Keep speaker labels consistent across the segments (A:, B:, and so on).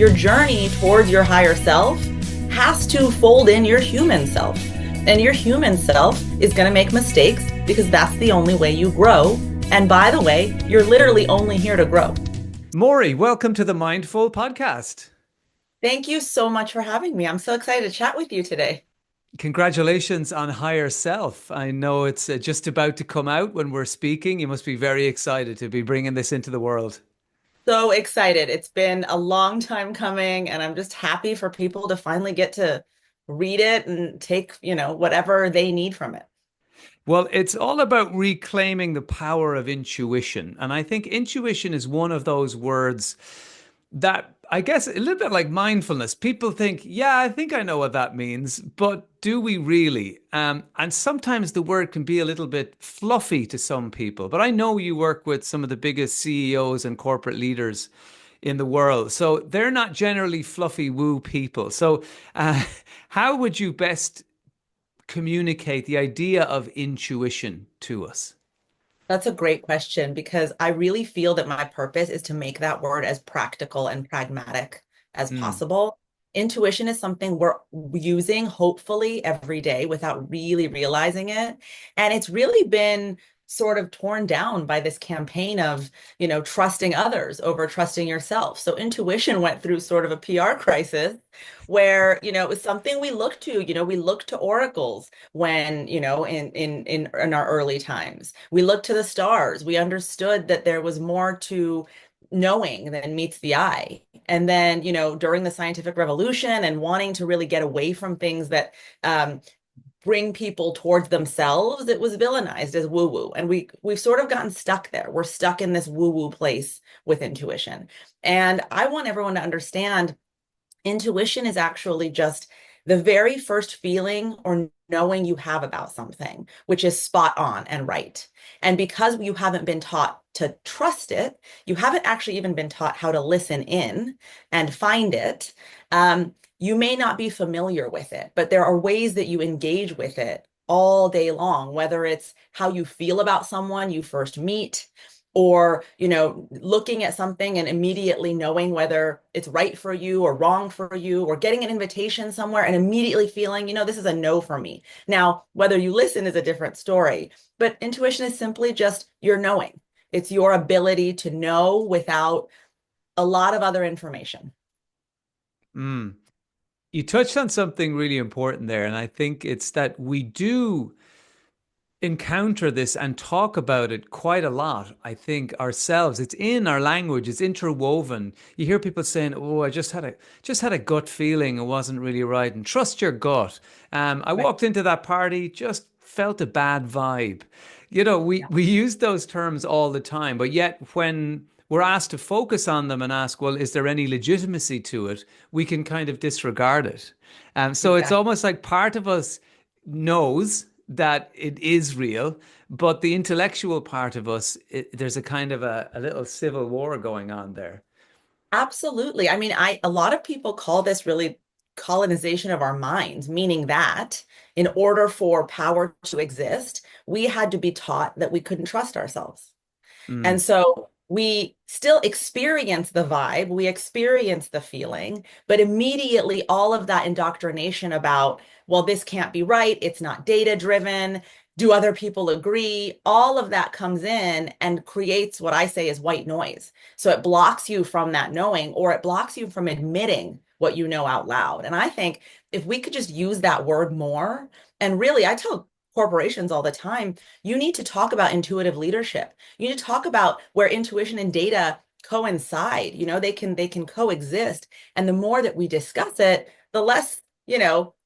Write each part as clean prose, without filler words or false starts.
A: your journey towards your higher self has to fold in your human self. And your human self is going to make mistakes because that's the only way you grow. And by the way, you're literally only here to grow.
B: Mory, welcome to the Mindful Podcast.
A: Thank you so much for having me. I'm so excited to chat with you today.
B: Congratulations on Higher Self. I know it's just about to come out when we're speaking. You must be very excited to be bringing this into the world.
A: So excited. It's been a long time coming, and I'm just happy for people to finally get to read it and take, whatever they need from it.
B: Well, it's all about reclaiming the power of intuition. And I think intuition is one of those words that I guess a little bit like mindfulness. People think, yeah, I think I know what that means, but do we really? And sometimes the word can be a little bit fluffy to some people. But I know you work with some of the biggest CEOs and corporate leaders in the world. So they're not generally fluffy woo people. So, uh, how would you best communicate the idea of intuition to us?
A: That's a great question because I really feel that my purpose is to make that word as practical and pragmatic as
B: Mm.
A: possible. Intuition is something we're using hopefully every day without really realizing it. And it's really been sort of torn down by this campaign of, trusting others over trusting yourself. So intuition went through sort of a PR crisis where, it was something we looked to, we looked to oracles when, in our early times. We looked to the stars. We understood that there was more to knowing than meets the eye. And then, during the scientific revolution and wanting to really get away from things that bring people towards themselves, it was villainized as woo-woo. And we've sort of gotten stuck there. We're stuck in this woo-woo place with intuition. And I want everyone to understand intuition is actually just the very first feeling or knowing you have about something, which is spot on and right. And because you haven't been taught to trust it, you haven't actually even been taught how to listen in and find it. You may not be familiar with it, but there are ways that you engage with it all day long, whether it's how you feel about someone you first meet, or looking at something and immediately knowing whether it's right for you or wrong for you, or getting an invitation somewhere and immediately feeling, this is a no for me. Now, whether you listen is a different story, but intuition is simply just your knowing. It's your ability to know without a lot of other information.
B: Mm. You touched on something really important there, and I think it's that we do encounter this and talk about it quite a lot. I think ourselves, it's in our language, it's interwoven. You hear people saying, "Oh, I just had a gut feeling it wasn't really right," and trust your gut. I
A: Right.
B: walked into that party, just felt a bad vibe. We
A: Yeah.
B: we use those terms all the time, but yet when we're asked to focus on them and ask, well, is there any legitimacy to it? We can kind of disregard it. So it's
A: Exactly.
B: almost like part of us knows that it is real, but the intellectual part of us, there's a kind of a little civil war going on there.
A: Absolutely. I mean, a lot of people call this really colonization of our minds, meaning that in order for power to exist, we had to be taught that we couldn't trust ourselves. And
B: Mm,
A: so we still experience the vibe, we experience the feeling, but immediately all of that indoctrination about, well, this can't be right, it's not data driven. Do other people agree? All of that comes in and creates what I say is white noise. So it blocks you from that knowing, or it blocks you from admitting what you know out loud. And I think if we could just use that word more, and really, I tell corporations all the time, you need to talk about intuitive leadership. You need to talk about where intuition and data coincide. They can coexist. And the more that we discuss it, the less,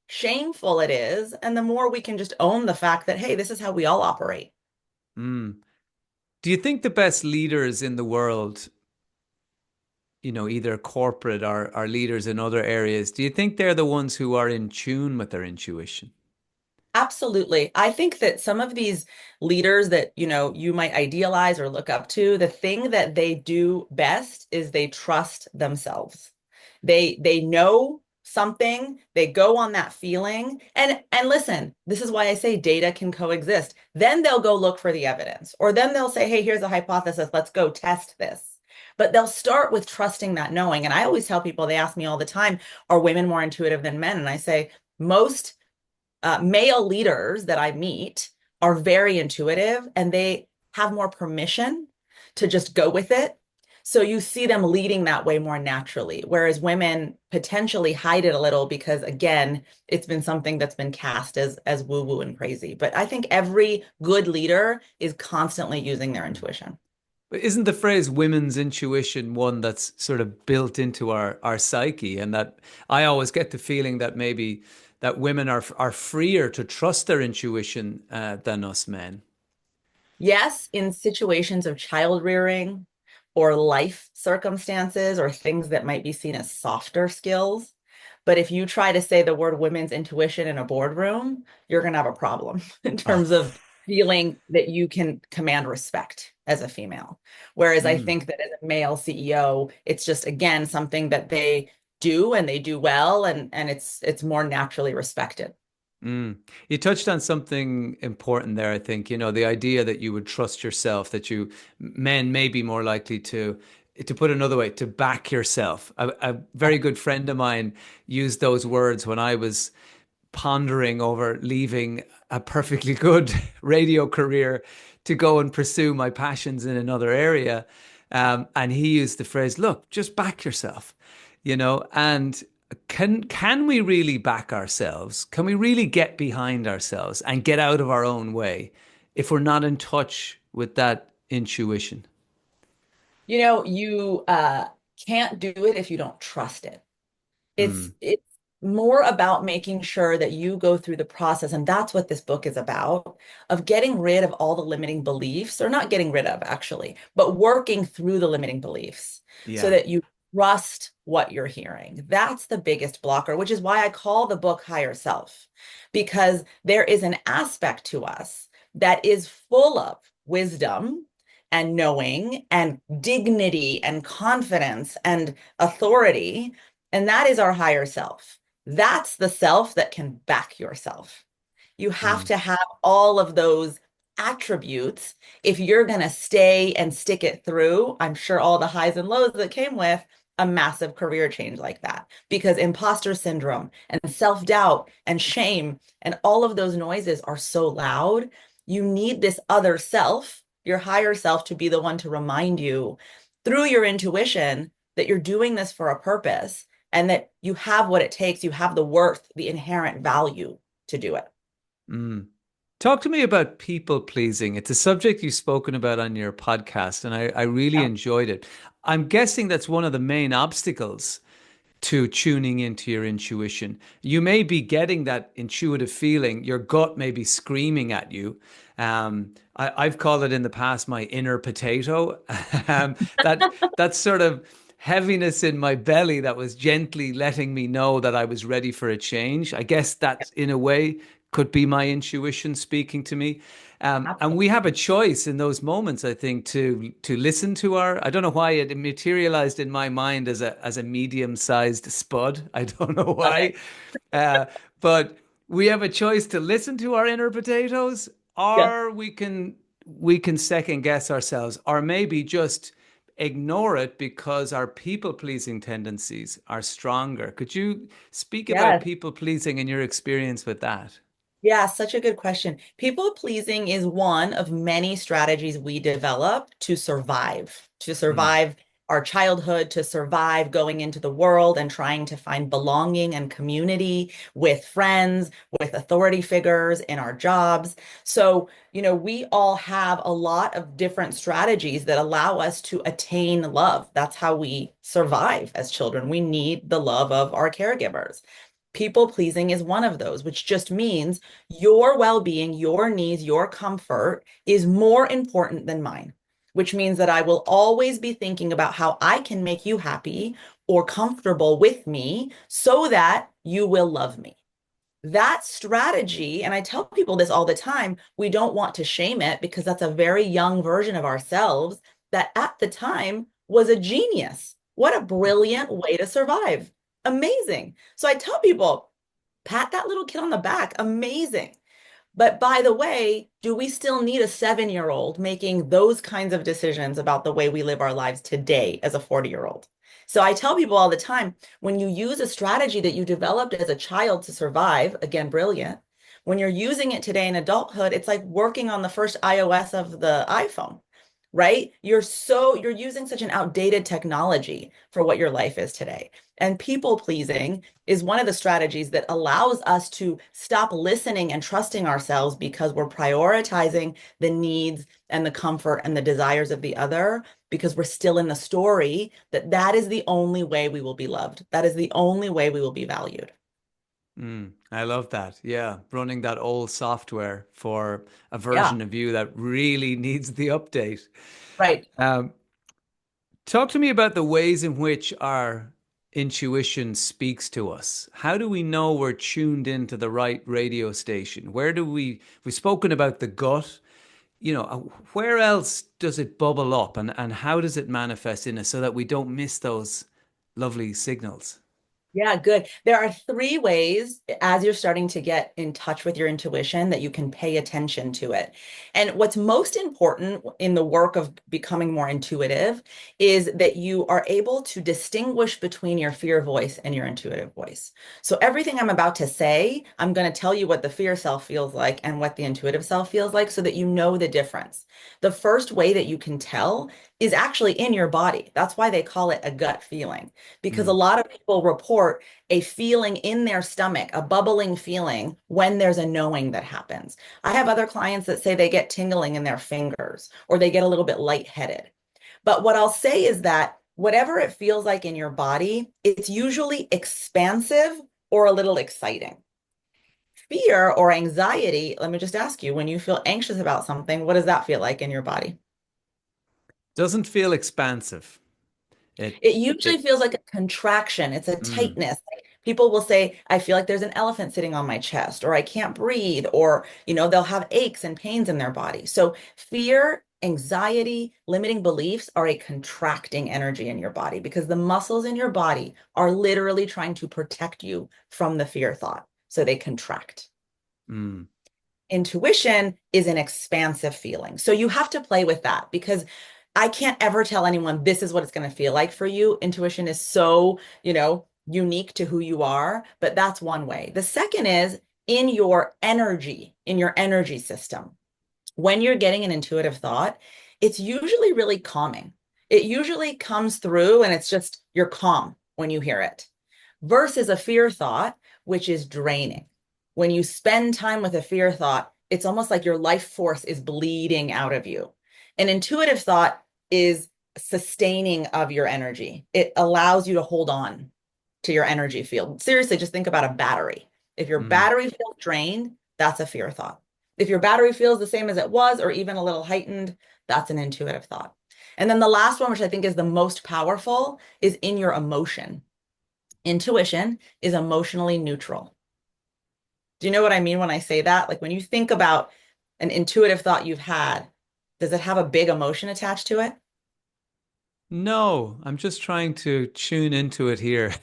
A: shameful it is. And the more we can just own the fact that, hey, this is how we all operate.
B: mm. Do you think the best leaders in the world, either corporate or leaders in other areas, do you think they're the ones who are in tune with their intuition?
A: Absolutely. I think that some of these leaders that, you might idealize or look up to, the thing that they do best is they trust themselves. They know something, they go on that feeling. And listen, this is why I say data can coexist. Then they'll go look for the evidence, or then they'll say, "Hey, here's a hypothesis, let's go test this." But they'll start with trusting that knowing. And I always tell people, they ask me all the time, are women more intuitive than men? And I say, most male leaders that I meet are very intuitive and they have more permission to just go with it. So you see them leading that way more naturally, whereas women potentially hide it a little because, again, it's been something that's been cast as woo-woo and crazy. But I think every good leader is constantly using their intuition.
B: But isn't the phrase women's intuition one that's sort of built into our psyche? And that I always get the feeling that maybe that women are freer to trust their intuition than us men.
A: Yes, in situations of child rearing or life circumstances or things that might be seen as softer skills. But if you try to say the word women's intuition in a boardroom, you're going to have a problem in terms
B: Oh,
A: of feeling that you can command respect as a female. Whereas I
B: mm.
A: think that as a male CEO, it's just, again, something that they do and they do well, and it's more naturally respected.
B: Mm. You touched on something important there, I think, the idea that you would trust yourself, that men may be more likely to put another way, to back yourself. A very good friend of mine used those words when I was pondering over leaving a perfectly good radio career to go and pursue my passions in another area. And he used the phrase, look, just back yourself, and can we really back ourselves? Can we really get behind ourselves and get out of our own way if we're not in touch with that intuition?
A: You can't do it if you don't trust it. It's
B: Mm,
A: it's more about making sure that you go through the process, and that's what this book is about, of getting rid of all the limiting beliefs, or not getting rid of actually, but working through the limiting beliefs so
B: yeah.
A: that you trust what you're hearing. That's the biggest blocker, which is why I call the book Higher Self, because there is an aspect to us that is full of wisdom and knowing and dignity and confidence and authority, and that is our higher self. That's the self that can back yourself. You have
B: Mm,
A: to have all of those attributes if you're going to stay and stick it through. I'm sure all the highs and lows that came with a massive career change like that, because imposter syndrome and self-doubt and shame and all of those noises are so loud. You need this other self, your higher self, to be the one to remind you through your intuition that you're doing this for a purpose and that you have what it takes, you have the worth, the inherent value to do it.
B: mm. Talk to me about people pleasing. It's a subject you've spoken about on your podcast, and I really
A: Yeah.
B: enjoyed it. I'm guessing that's one of the main obstacles to tuning into your intuition. You may be getting that intuitive feeling. Your gut may be screaming at you. I've called it in the past my inner potato. That sort of heaviness in my belly that was gently letting me know that I was ready for a change. I guess that, in a way, could be my intuition speaking to me. And we have a
A: Absolutely.
B: choice in those moments, I think, to listen to our. I don't know why it materialized in my mind as a medium-sized spud. I don't know
A: Love
B: why,
A: it.
B: uh, but we have a choice to listen to our inner potatoes,
A: Yeah.
B: or we can second guess ourselves, or maybe just ignore it because our people-pleasing tendencies are stronger. Could you speak about
A: Yes.
B: people-pleasing and your experience with that?
A: Yeah, such a good question. People pleasing is one of many strategies we develop to
B: Mm,
A: survive our childhood, to survive going into the world and trying to find belonging and community with friends, with authority figures in our jobs. So, we all have a lot of different strategies that allow us to attain love. That's how we survive as children. We need the love of our caregivers. People pleasing is one of those, which just means your well being, your needs, your comfort is more important than mine, which means that I will always be thinking about how I can make you happy or comfortable with me so that you will love me. That strategy, and I tell people this all the time, we don't want to shame it because that's a very young version of ourselves that at the time was a genius. What a brilliant way to survive. Amazing. So I tell people, pat that little kid on the back. Amazing. But by the way, do we still need a 7-year-old making those kinds of decisions about the way we live our lives today as a 40-year-old? So I tell people all the time, when you use a strategy that you developed as a child to survive, again, brilliant, when you're using it today in adulthood, it's like working on the first iOS of the iPhone, right? You're using such an outdated technology for what your life is today. And people pleasing is one of the strategies that allows us to stop listening and trusting ourselves because we're prioritizing the needs and the comfort and the desires of the other because we're still in the story that that is the only way we will be loved. That is the only way we will be valued.
B: I love that. Yeah, running that old software for a
A: Yeah,
B: version of you that really needs the update.
A: right.
B: Um, Talk to me about the ways in which our intuition speaks to us. How do we know we're tuned into the right radio station? We've spoken about the gut, where else does it bubble up and how does it manifest in us so that we don't miss those lovely signals?
A: Yeah, good. There are three ways as you're starting to get in touch with your intuition that you can pay attention to it. And what's most important in the work of becoming more intuitive is that you are able to distinguish between your fear voice and your intuitive voice. So everything I'm about to say, I'm going to tell you what the fear self feels like and what the intuitive self feels like so that you know the difference. The first way that you can tell is actually in your body. That's why they call it a gut feeling because a
B: Mm,
A: lot of people report a feeling in their stomach, a bubbling feeling when there's a knowing that happens. I have other clients that say they get tingling in their fingers or they get a little bit lightheaded. But what I'll say is that whatever it feels like in your body, it's usually expansive or a little exciting. Fear or anxiety, let me just ask you, when you feel anxious about something, what does that feel like in your body?
B: doesn't feel expansive. It
A: It usually
B: it
A: feels like a contraction. It's a
B: mm,
A: tightness. Like people will say, I feel like there's an elephant sitting on my chest, or I can't breathe, or, they'll have aches and pains in their body. So fear, anxiety, limiting beliefs are a contracting energy in your body because the muscles in your body are literally trying to protect you from the fear thought. So they contract.
B: mm,
A: Intuition is an expansive feeling. So you have to play with that because I can't ever tell anyone this is what it's going to feel like for you. Intuition is so, unique to who you are, but that's one way. The second is in your energy system. When you're getting an intuitive thought, it's usually really calming. It usually comes through and it's just you're calm when you hear it versus a fear thought, which is draining. When you spend time with a fear thought, it's almost like your life force is bleeding out of you. An intuitive thought is sustaining of your energy. It allows you to hold on to your energy field. Seriously, just think about a battery. If your
B: mm.
A: battery feels drained, that's a fear thought. If your battery feels the same as it was, or even a little heightened, that's an intuitive thought. And then the last one, which I think is the most powerful, is in your emotion. Intuition is emotionally neutral. Do you know what I mean when I say that? Like when you think about an intuitive thought you've had, does it have a big emotion attached to it?
B: No, I'm just trying to tune into it here.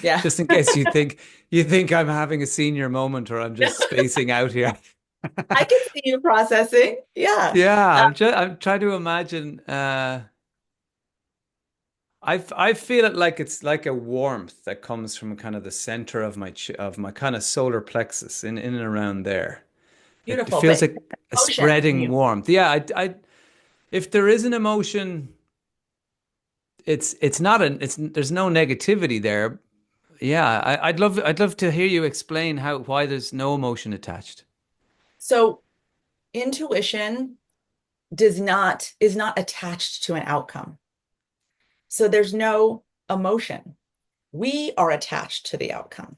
A: Yeah.
B: Just in case you think I'm having a senior moment or I'm just spacing out here.
A: I can see you processing. Yeah.
B: Yeah, I'm trying to imagine I feel it like it's like a warmth that comes from kind of the center of my kind of solar plexus in and around there. It
A: Beautiful.
B: feels
A: But
B: like a
A: emotion in
B: spreading
A: you.
B: warmth. Yeah, if there is an emotion, it's not an it's there's no negativity there. Yeah, I'd love to hear you explain how why there's no emotion attached.
A: So intuition is not attached to an outcome. So there's no emotion. We are attached to the outcome.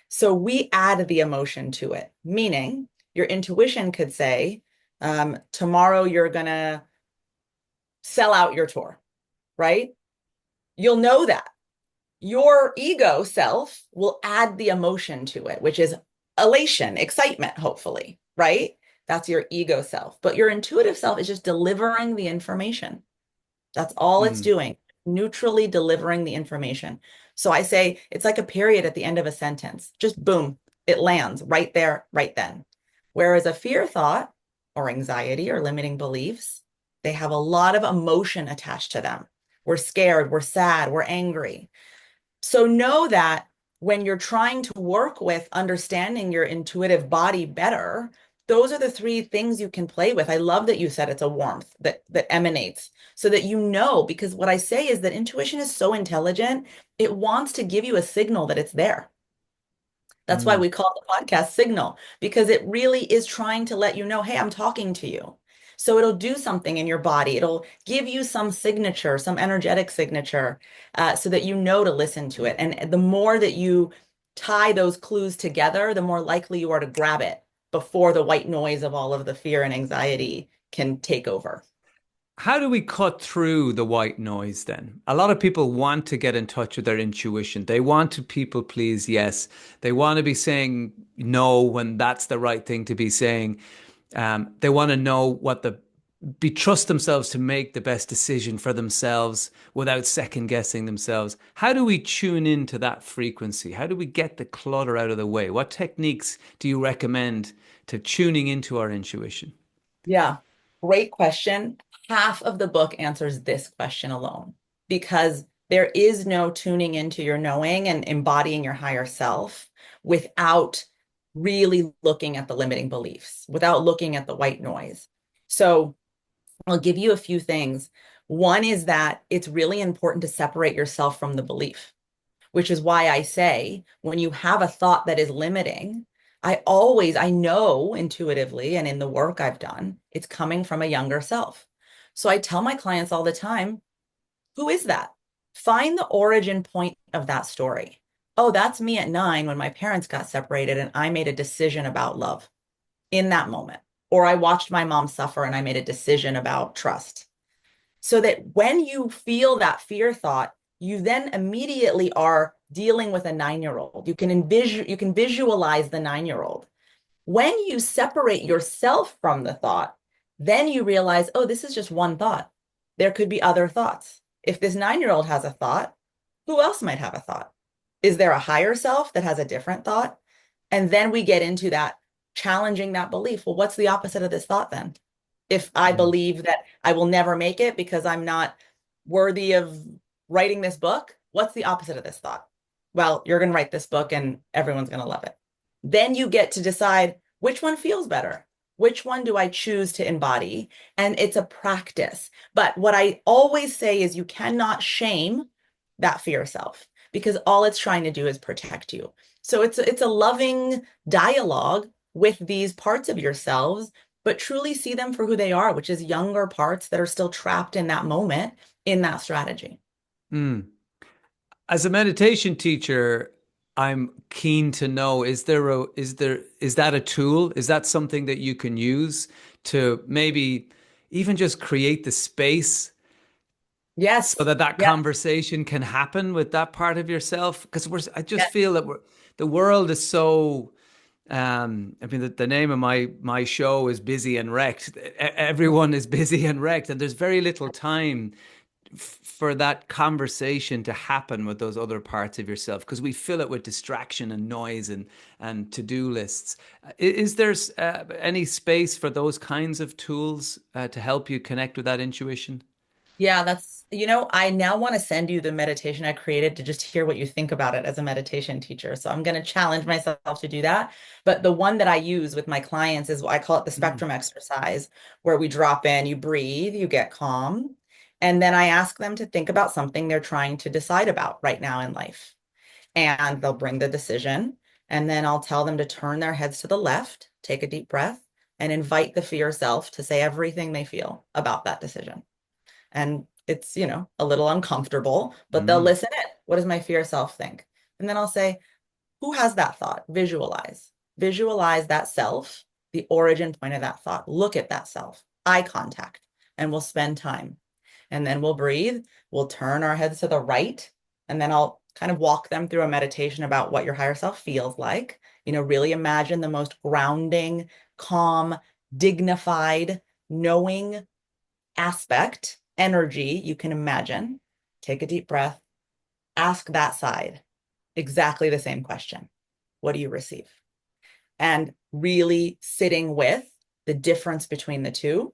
A: So we add the emotion to it, meaning your intuition could say, tomorrow you're going to sell out your tour, right? You'll know that. Your ego self will add the emotion to it, which is elation, excitement, hopefully, right? That's your ego self. But your intuitive self is just delivering the information. That's all it's
B: Mm,
A: doing, neutrally delivering the information. So I say it's like a period at the end of a sentence. Just boom, it lands right there, right then. Whereas a fear thought or anxiety or limiting beliefs, they have a lot of emotion attached to them. We're scared, we're sad, we're angry. So know that when you're trying to work with understanding your intuitive body better, those are the three things you can play with. I love that you said it's a warmth that emanates so that you know, because what I say is that intuition is so intelligent, it wants to give you a signal that it's there. That's why
B: Mm.
A: we call the podcast Signal, because it really is trying to let you know, hey, I'm talking to you. So it'll do something in your body. It'll give you some signature, some energetic signature, so that you know to listen to it. And the more that you tie those clues together, the more likely you are to grab it before the white noise of all of the fear and anxiety can take over.
B: How do we cut through the white noise then? A lot of people want to get in touch with their intuition. They want to people please, yes. They want to be saying no when that's the right thing to be saying. They want to know what the be trust themselves to make the best decision for themselves without second guessing themselves. How do we tune into that frequency? How do we get the clutter out of the way? What techniques do you recommend to tuning into our intuition?
A: Yeah, great question. Half of the book answers this question alone because there is no tuning into your knowing and embodying your higher self without really looking at the limiting beliefs, without looking at the white noise. So I'll give you a few things. One is that it's really important to separate yourself from the belief, which is why I say when you have a thought that is limiting, I know intuitively and in the work I've done, it's coming from a younger self. So I tell my clients all the time, who is that? Find the origin point of that story. Oh, that's me at 9 when my parents got separated and I made a decision about love in that moment. Or I watched my mom suffer and I made a decision about trust so that when you feel that fear thought, you then immediately are dealing with a 9-year old. You can visualize the 9-year old. When you separate yourself from the thought, then you realize, oh, this is just one thought. There could be other thoughts. If this 9-year old has a thought, who else might have a thought? Is there a higher self that has a different thought? And then we get into that challenging that belief. Well, what's the opposite of this thought then? If I
B: Mm.
A: believe that I will never make it because I'm not worthy of writing this book, what's the opposite of this thought? Well, you're going to write this book and everyone's going to love it. Then you get to decide which one feels better. Which one do I choose to embody? And it's a practice. But what I always say is you cannot shame that fear self because all it's trying to do is protect you. So it's a loving dialogue with these parts of yourselves, but truly see them for who they are, which is younger parts that are still trapped in that moment in that strategy.
B: Mm. As a meditation teacher, I'm keen to know, is that a tool? Is that something that you can use to maybe even just create the space so
A: Yes.
B: that that
A: Yes.
B: conversation can happen with that part of yourself? Because I just
A: Yes.
B: feel that the world is so I mean, the name of my show is Busy and Wrecked. Everyone is busy and wrecked, and there's very little time for that conversation to happen with those other parts of yourself because we fill it with distraction and noise and to-do lists. Is there any space for those kinds of tools to help you connect with that intuition?
A: Yeah, I now want to send you the meditation I created to just hear what you think about it as a meditation teacher. So I'm going to challenge myself to do that. But the one that I use with my clients is what I call it the
B: Mm.
A: spectrum exercise, where we drop in, you breathe, you get calm, and then I ask them to think about something they're trying to decide about right now in life. And they'll bring the decision, and then I'll tell them to turn their heads to the left, take a deep breath, and invite the fear self to say everything they feel about that decision. And it's, a little uncomfortable, but they'll
B: Mm.
A: listen in. What does my fear self think? And then I'll say, who has that thought? Visualize. Visualize that self, the origin point of that thought. Look at that self, eye contact, and we'll spend time. And then we'll breathe. We'll turn our heads to the right. And then I'll kind of walk them through a meditation about what your higher self feels like. Really imagine the most grounding, calm, dignified, knowing aspect, energy you can imagine. Take a deep breath, ask that side exactly the same question. What do you receive? and really sitting with the difference between the two.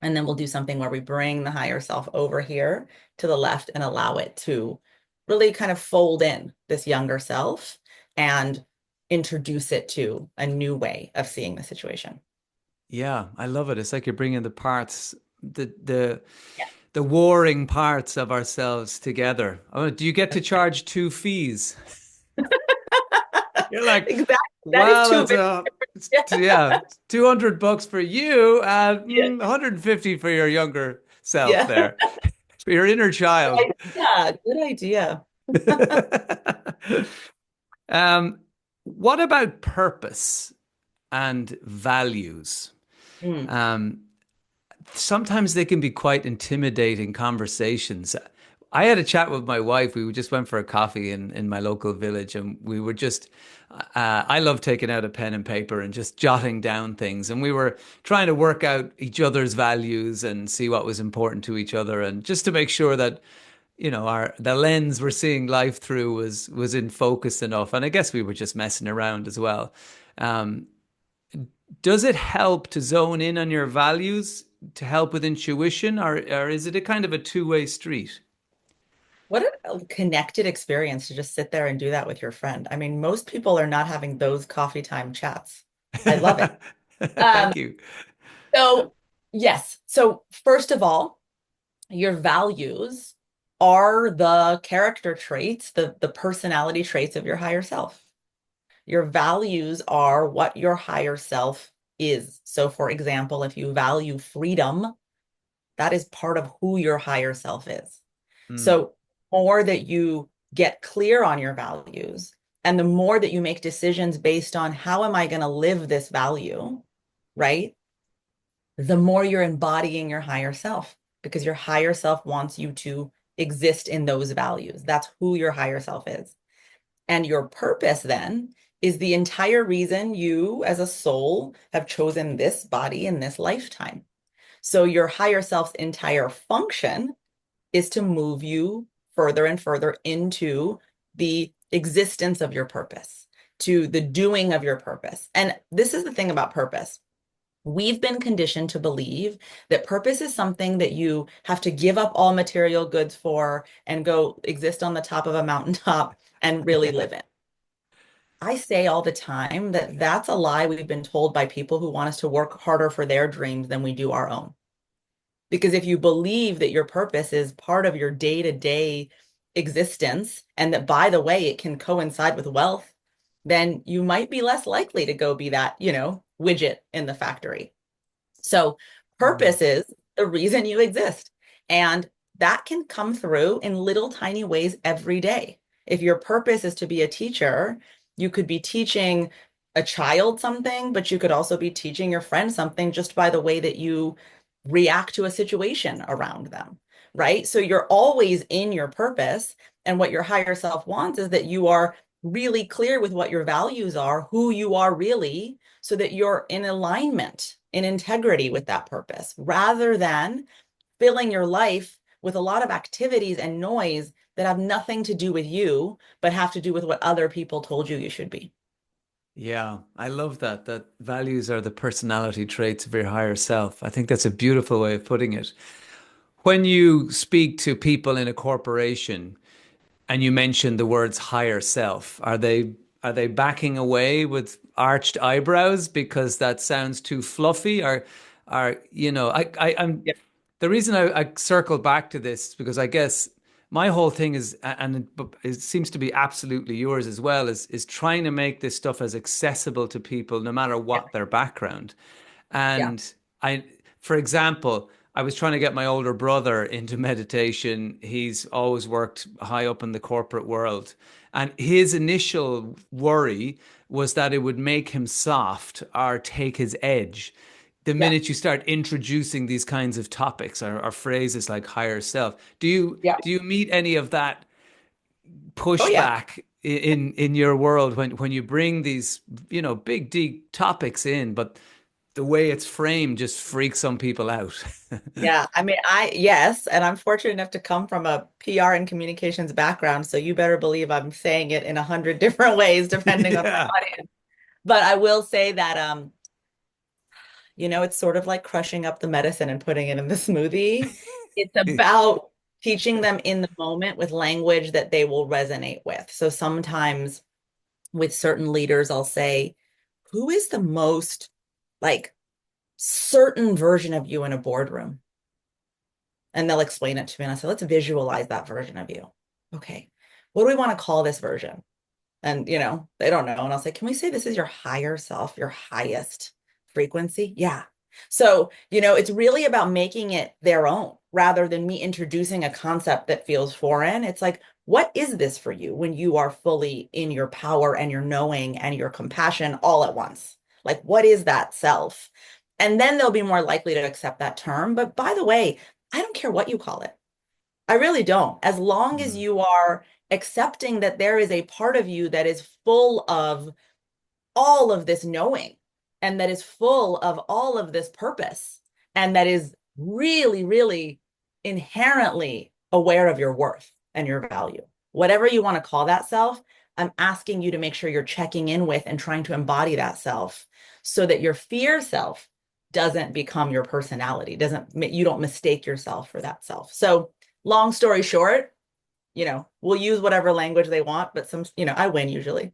A: And then we'll do something where we bring the higher self over here to the left and allow it to really kind of fold in this younger self and introduce it to a new way of seeing the situation.
B: Yeah, I love it. It's like you're bringing the parts, the
A: Yeah.
B: the warring parts of ourselves together. Oh, do you get to charge two fees? You're like,
A: Exactly. That is
B: well,
A: too big. Yeah.
B: yeah, $200 for you and
A: Yeah.
B: 150 for your younger self
A: Yeah.
B: there, for your inner child.
A: Yeah. Good idea.
B: Um, what about purpose and values?
A: Mm.
B: Um, Sometimes they can be quite intimidating conversations. I had a chat with my wife. We just went for a coffee in my local village, and we were just, I love taking out a pen and paper and just jotting down things. And we were trying to work out each other's values and see what was important to each other, and just to make sure that, the lens we're seeing life through was in focus enough. And I guess we were just messing around as well. Um, does it help to zone in on your values to help with intuition, or is it a kind of a two-way street?
A: What a connected experience to just sit there and do that with your friend. I mean, most people are not having those coffee time chats. I love it. Um,
B: Thank you.
A: so yes. So first of all, your values are the character traits, the personality traits of your higher self. Your values are what your higher self is. So for example, if you value freedom, that is part of who your higher self is.
B: Mm,
A: So, more that you get clear on your values and the more that you make decisions based on how am I going to live this value, right? The more you're embodying your higher self because your higher self wants you to exist in those values. That's who your higher self is. And your purpose then is the entire reason you as a soul have chosen this body in this lifetime. So your higher self's entire function is to move you further and further into the existence of your purpose, to the doing of your purpose. And this is the thing about purpose. We've been conditioned to believe that purpose is something that you have to give up all material goods for and go exist on the top of a mountaintop and really live in. I say all the time that that's a lie we've been told by people who want us to work harder for their dreams than we do our own. Because if you believe that your purpose is part of your day-to-day existence, and that, by the way, it can coincide with wealth, then you might be less likely to go be that, widget in the factory. So
B: mm.
A: purpose is the reason you exist. And that can come through in little tiny ways every day. If your purpose is to be a teacher, you could be teaching a child something, but you could also be teaching your friend something just by the way that you react to a situation around them, right? So you're always in your purpose. And what your higher self wants is that you are really clear with what your values are, who you are really, so that you're in alignment, in integrity with that purpose, rather than filling your life with a lot of activities and noise that have nothing to do with you, but have to do with what other people told you you should be.
B: Yeah, I love that. That values are the personality traits of your higher self. I think that's a beautiful way of putting it. When you speak to people in a corporation, and you mentioned the words higher self. Are they backing away with arched eyebrows because that sounds too fluffy? Or are I'm
A: Yeah.
B: the reason I circle back to this is because I guess my whole thing is, and it seems to be absolutely yours as well, is trying to make this stuff as accessible to people no matter
A: Yeah.
B: what their background.
A: Yeah.
B: And I, for example, I was trying to get my older brother into meditation. He's always worked high up in the corporate world. And his initial worry was that it would make him soft or take his edge. The
A: Yeah.
B: minute you start introducing these kinds of topics or phrases like higher self, do you
A: Yeah.
B: do you meet any of that
A: Oh, yeah.
B: pushback in your world when you bring these big deep topics in, but the way it's framed just freaks some people out.
A: Yeah, I mean, yes, and I'm fortunate enough to come from a PR and communications background, so you better believe I'm saying it in 100 different ways depending on my
B: Yeah.
A: audience. But I will say that it's sort of like crushing up the medicine and putting it in the smoothie. It's about teaching them in the moment with language that they will resonate with. So sometimes with certain leaders, I'll say, who is the most like certain version of you in a boardroom? And they'll explain it to me. And I say, let's visualize that version of you. Okay. What do we want to call this version? And, they don't know. And I'll say, can we say this is your higher self, your highest frequency? Yeah. So, it's really about making it their own rather than me introducing a concept that feels foreign. It's like, what is this for you when you are fully in your power and your knowing and your compassion all at once? Like, what is that self? And then they'll be more likely to accept that term. But by the way, I don't care what you call it. I really don't. As long as
B: Mm,
A: you are accepting that there is a part of you that is full of all of this knowing and that is full of all of this purpose and that is really, really inherently aware of your worth and your value. Whatever you want to call that self, I'm asking you to make sure you're checking in with and trying to embody that self so that your fear self doesn't become your personality, doesn't you don't mistake yourself for that self. So, long story short, we'll use whatever language they want, but I win usually.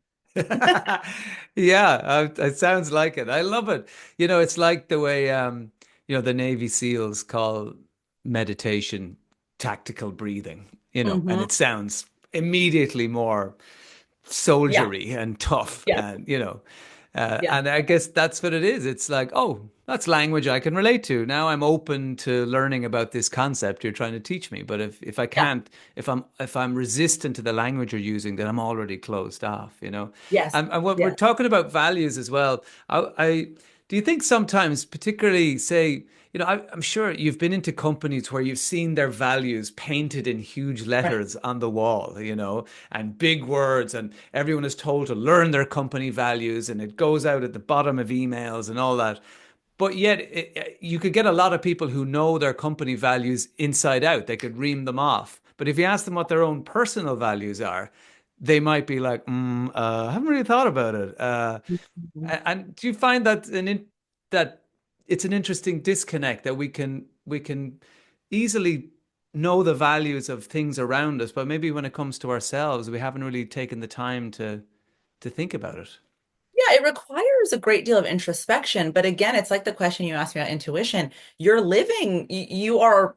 B: yeah, it sounds like it. I love it. It's like the way the Navy SEALs call meditation tactical breathing, and
A: Hmm.
B: it sounds immediately more
A: Yeah.
B: soldiery and tough
A: Yes. Yeah.
B: and I guess that's what it is. It's like, oh, that's language I can relate to. Now I'm open to learning about this concept you're trying to teach me. But if I
A: Yeah.
B: can't, if I'm resistant to the language you're using, then I'm already closed off.
A: Yes.
B: And when we're
A: Yes.
B: talking about values as well, I do you think sometimes, particularly say, I'm sure you've been into companies where you've seen their values painted in huge
A: Right.
B: letters on the wall, and big words, and everyone is told to learn their company values, and it goes out at the bottom of emails and all that. But yet, you could get a lot of people who know their company values inside out. They could ream them off. But if you ask them what their own personal values are, they might be like, I haven't really thought about it.
A: Mhm.
B: And do you find that that it's an interesting disconnect that we can easily know the values of things around us, but maybe when it comes to ourselves, we haven't really taken the time to think about it.
A: Yeah, it requires a great deal of introspection. But again, it's like the question you asked me about intuition. You're living, you are,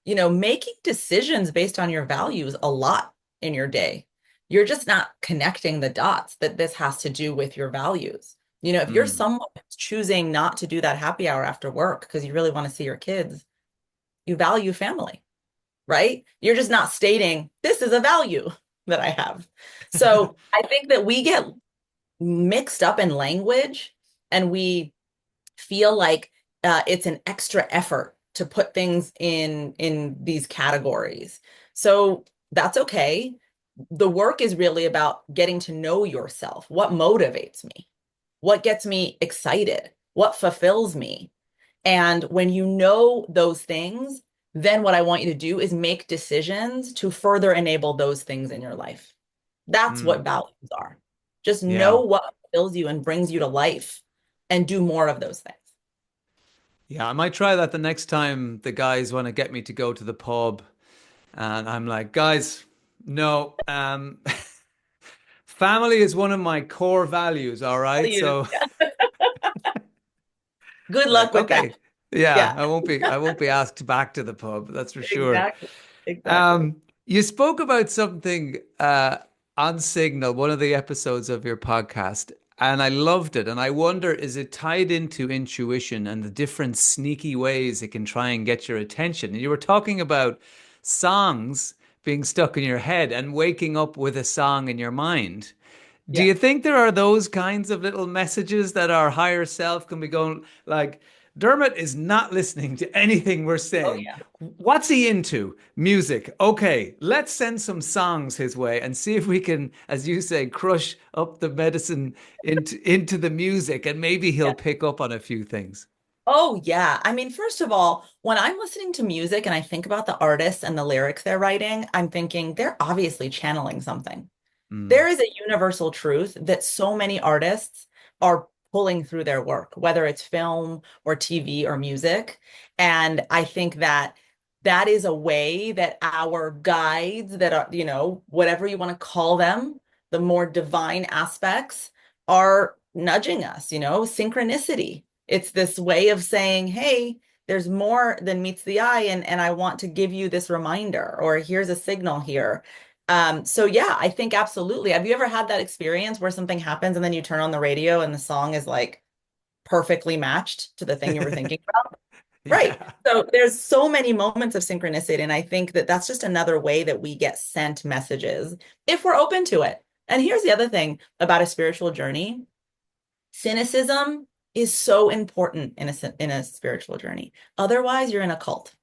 A: making decisions based on your values a lot in your day. You're just not connecting the dots that this has to do with your values. If you're
B: Mm.
A: someone who's choosing not to do that happy hour after work because you really want to see your kids, you value family, right? You're just not stating this is a value that I have. So I think that we get mixed up in language and we feel like it's an extra effort to put things in these categories. So that's okay. The work is really about getting to know yourself. What motivates me? What gets me excited? What fulfills me? And when you know those things, then what I want you to do is make decisions to further enable those things in your life. That's what
B: Mm.
A: values are. Just know
B: Yeah.
A: what fulfills you and brings you to life and do more of those things.
B: Yeah, I might try that the next time the guys want to get me to go to the pub. And I'm like, guys, no, family is one of my core values. All right.
A: Values.
B: So
A: Yeah. Good luck
B: like,
A: with that.
B: okay. Yeah,
A: Yeah,
B: I won't be asked back to the pub, that's for sure.
A: exactly. Exactly.
B: You spoke about something on Signal, one of the episodes of your podcast, and I loved it. And I wonder, is it tied into intuition and the different sneaky ways it can try and get your attention? And you were talking about songs being stuck in your head and waking up with a song in your mind. Do
A: Yeah.
B: you think there are those kinds of little messages that our higher self can be going like, Dermot is not listening to anything we're
A: Oh,
B: saying.
A: yeah.
B: What's he into? Music. Okay, let's send some songs his way and see if we can, as you say, crush up the medicine into the music, and maybe he'll
A: Yeah.
B: pick up on a few things.
A: Oh, yeah. I mean, first of all, when I'm listening to music and I think about the artists and the lyrics they're writing, I'm thinking they're obviously channeling something.
B: Mm,
A: There is a universal truth that so many artists are pulling through their work, whether it's film or TV or music. And I think that that is a way that our guides that are, whatever you want to call them, the more divine aspects are nudging us, synchronicity. It's this way of saying, hey, there's more than meets the eye, and I want to give you this reminder, or here's a signal here. So yeah, I think absolutely. Have you ever had that experience where something happens and then you turn on the radio and the song is like perfectly matched to the thing you were thinking about? Right.
B: Yeah.
A: So there's so many moments of synchronicity, and I think that that's just another way that we get sent messages if we're open to it. And here's the other thing about a spiritual journey. Cynicism is so important in a spiritual journey. Otherwise, you're in a cult.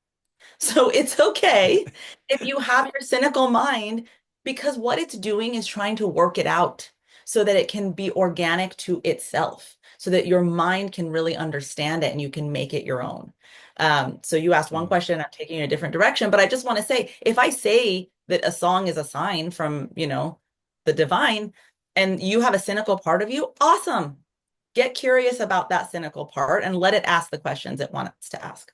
A: So it's okay if you have your cynical mind, because what it's doing is trying to work it out so that it can be organic to itself, so that your mind can really understand it and you can make it your own. So you asked one
B: Mm.
A: question, I'm taking you in a different direction, but I just want to say, if I say that a song is a sign from, the divine, and you have a cynical part of you, awesome. Get curious about that cynical part and let it ask the questions it wants to ask.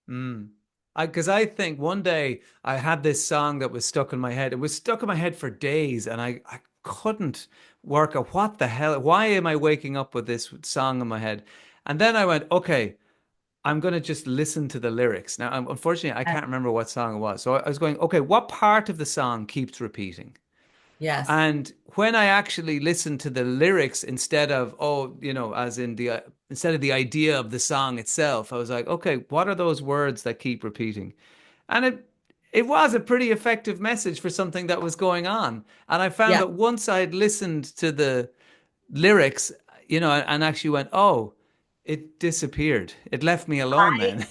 B: Mm. Because I think one day I had this song that was stuck in my head. It was stuck in my head for days, and I couldn't work out what the hell, why am I waking up with this song in my head? And then I went, okay, I'm going to just listen to the lyrics. Now, unfortunately, I can't remember what song it was. So I was going, okay, what part of the song keeps repeating?
A: Yes.
B: And when I actually listened to the lyrics instead of, oh, as in instead of the idea of the song itself, I was like, okay, what are those words that keep repeating? And it was a pretty effective message for something that was going on. And I found
A: Yeah.
B: that once I'd listened to the lyrics, and actually went, oh, it disappeared. It left me alone then.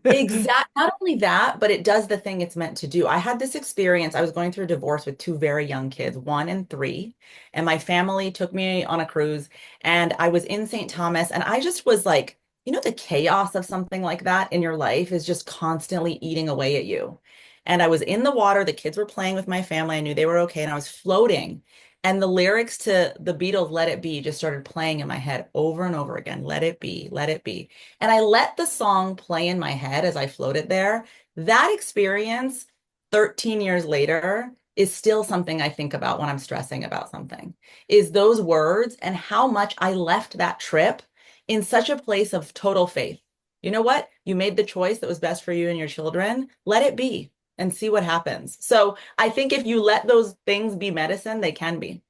A: Exact. Not only that, but it does the thing it's meant to do. I had this experience. I was going through a divorce with two very young kids, 1 and 3, and my family took me on a cruise, and I was in St. Thomas, and I just was like, the chaos of something like that in your life is just constantly eating away at you. And I was in the water. The kids were playing with my family. I knew they were okay, and I was floating. And the lyrics to the Beatles' Let It Be just started playing in my head over and over again. Let it be, let it be. And I let the song play in my head as I floated there. That experience, 13 years later, is still something I think about when I'm stressing about something, is those words and how much I left that trip in such a place of total faith. You know what? You made the choice that was best for you and your children. Let it be and see what happens. So I think if you let those things be medicine, they can be.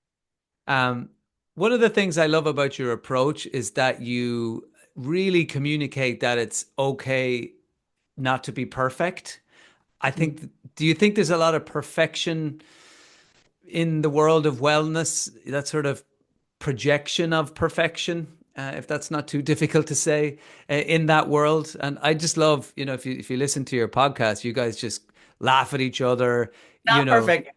B: Um, One of the things I love about your approach is that you really communicate that it's okay not to be perfect. I think, do you think there's a lot of perfection in the world of wellness, that sort of projection of perfection, if that's not too difficult to say, in that world? And I just love, if you listen to your podcast, you guys just laugh at each other, you
A: Not
B: know,
A: perfect.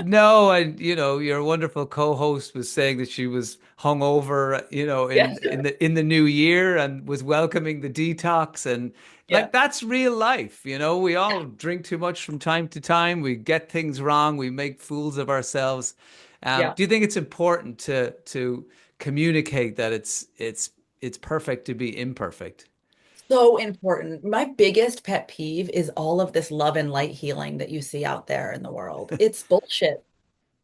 B: no, and your wonderful co-host was saying that she was hungover,
A: Yes.
B: in the new year and was welcoming the detox, and
A: Yeah.
B: like that's real life. We all drink too much from time to time. We get things wrong. We make fools of ourselves.
A: Yeah.
B: Do you think it's important to communicate that it's perfect to be imperfect?
A: So important. My biggest pet peeve is all of this love and light healing that you see out there in the world. It's bullshit.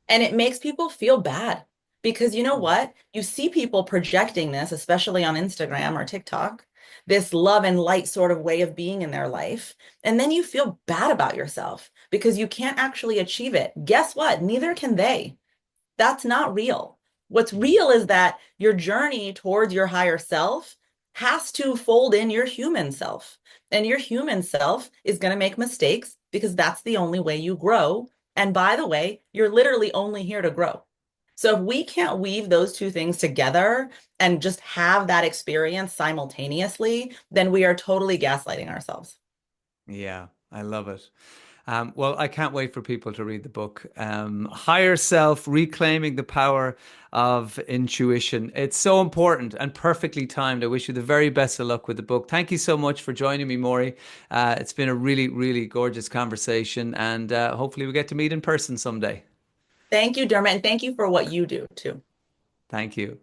A: And it makes people feel bad because you know what? You see people projecting this, especially on Instagram or TikTok, this love and light sort of way of being in their life. And then you feel bad about yourself because you can't actually achieve it. Guess what? Neither can they. That's not real. What's real is that your journey towards your higher self has to fold in your human self. And your human self is going to make mistakes because that's the only way you grow. And by the way, you're literally only here to grow. So if we can't weave those two things together and just have that experience simultaneously, then we are totally gaslighting ourselves.
B: Yeah, I love it. Well, I can't wait for people to read the book. Higher Self, Reclaiming the Power of Intuition. It's so important and perfectly timed. I wish you the very best of luck with the book. Thank you so much for joining me, Maury. It's been a really, really gorgeous conversation, and hopefully we get to meet in person someday.
A: Thank you, Dermot, and thank you for what you do too.
B: Thank you.